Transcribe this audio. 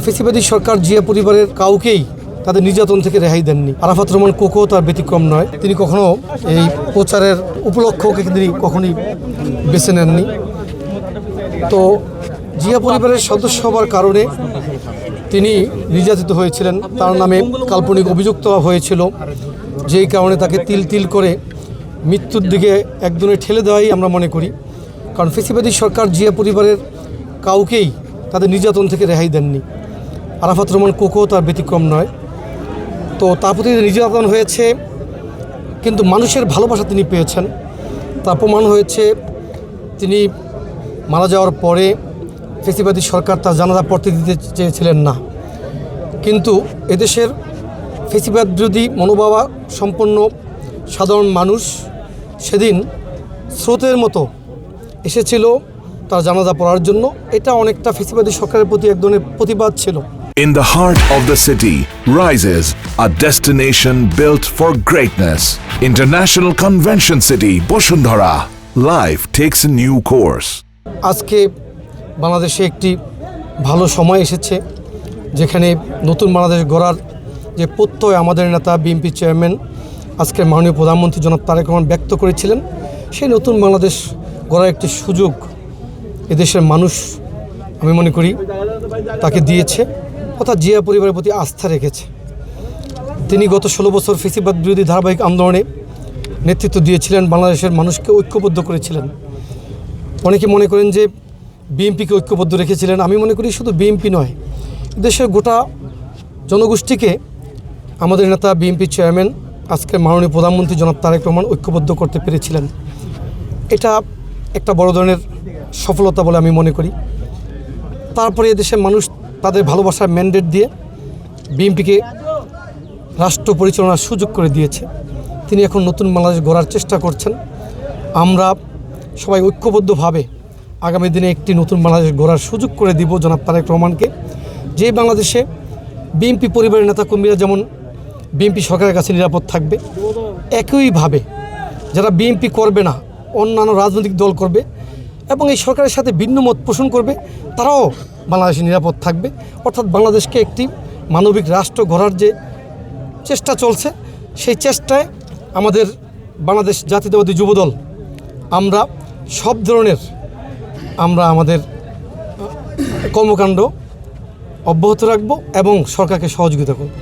ফেসিবাদী সরকার জিয়া পরিবারের কাউকেই তাদের নির্যাতন থেকে রেহাই দেননি। আরাফাত রহমান কোকো তার ব্যতিক্রম নয়। তিনি কখনো এই প্রচারের উপলক্ষকে তিনি কখনোই বেছে নেননি। তো জিয়া পরিবারের সদস্য হওয়ার কারণে তিনি নির্যাতিত হয়েছিলেন, তার নামে কাল্পনিক অভিযুক্ত হয়েছিল, যেই কারণে তাকে তিল তিল করে মৃত্যুর দিকে একজনে ঠেলে দেওয়াই আমরা মনে করি। কারণ ফেসিবাদী সরকার জিয়া পরিবারের কাউকেই তাদের নির্যাতন থেকে রেহাই দেননি। আরাফাত রহমান কোকো তার ব্যতিক্রম নয়। তো তার প্রতি নির্যাতন হয়েছে, কিন্তু মানুষের ভালোবাসা তিনি পেয়েছেন। তার প্রমাণ হয়েছে তিনি মারা যাওয়ার পরে ফেসিবাদী সরকার তার জানাজা পড়তে দিতে চেয়েছিলেন না, কিন্তু এদেশের ফেসিবাদ বিরোধী মনোভাবা সম্পন্ন সাধারণ মানুষ সেদিন স্রোতের মতো এসেছিল তার জানাজা পড়ার জন্য। এটা অনেকটা ফেসিবাদী সরকারের প্রতি এক ধরনের প্রতিবাদ ছিল। In the heart of the city rises a destination built for greatness. International Convention City, Bosundhara. Life takes a new course. আজকে বাংলাদেশে একটি ভালো সময় এসেছে, যেখানে নতুন বাংলাদেশ গড়ার যে প্রত্যয় আমাদের নেতা বিএনপি চেয়ারম্যান আজকে মাননীয় প্রধানমন্ত্রী জনাব তারেক রহমান ব্যক্ত করেছিলেন, সেই নতুন বাংলাদেশ গড়ার একটি সুযোগ এদেশের মানুষ আমি মনে করি তাকে দিয়েছে, অর্থাৎ জিয়া পরিবারের প্রতি আস্থা রেখেছে। তিনি গত 16 বছর ফেসিবাদ বিরোধী ধারাবাহিক আন্দোলনে নেতৃত্ব দিয়েছিলেন, বাংলাদেশের মানুষকে ঐক্যবদ্ধ করেছিলেন। অনেকে মনে করেন যে বিএনপিকে ঐক্যবদ্ধ রেখেছিলেন। আমি মনে করি শুধু বিএনপি নয়, দেশের গোটা জনগোষ্ঠীকে আমাদের নেতা বিএনপি চেয়ারম্যান আজকে মাননীয় প্রধানমন্ত্রী জনাব তারেক রহমান ঐক্যবদ্ধ করতে পেরেছিলেন। এটা একটা বড় ধরনের সফলতা বলে আমি মনে করি। তারপরে এদেশের মানুষ তাদের ভালোবাসার ম্যান্ডেট দিয়ে বিএনপিকে রাষ্ট্র পরিচালনার সুযোগ করে দিয়েছে। তিনি এখন নতুন বাংলাদেশ গড়ার চেষ্টা করছেন। আমরা সবাই ঐক্যবদ্ধভাবে আগামী দিনে একটি নতুন বাংলাদেশ গড়ার সুযোগ করে দিব জনাব তারেক রহমানকে, যে বাংলাদেশে বিএনপি পরিবারের নেতাকর্মীরা যেমন বিএনপি সরকারের কাছে নিরাপদ থাকবে, একইভাবে যারা বিএনপি করবে না অন্যান্য রাজনৈতিক দল করবে এবং এই সরকারের সাথে ভিন্ন মত পোষণ করবে, তারাও বাংলাদেশে নিরাপদ থাকবে। অর্থাৎ বাংলাদেশকে একটি মানবিক রাষ্ট্র গড়ার যে চেষ্টা চলছে, সেই চেষ্টায় আমাদের বাংলাদেশ জাতীয়তাবাদী যুবদল আমরা সব ধরনের আমাদের কর্মকাণ্ড অব্যাহত রাখব এবং সরকারকে সহযোগিতা করব।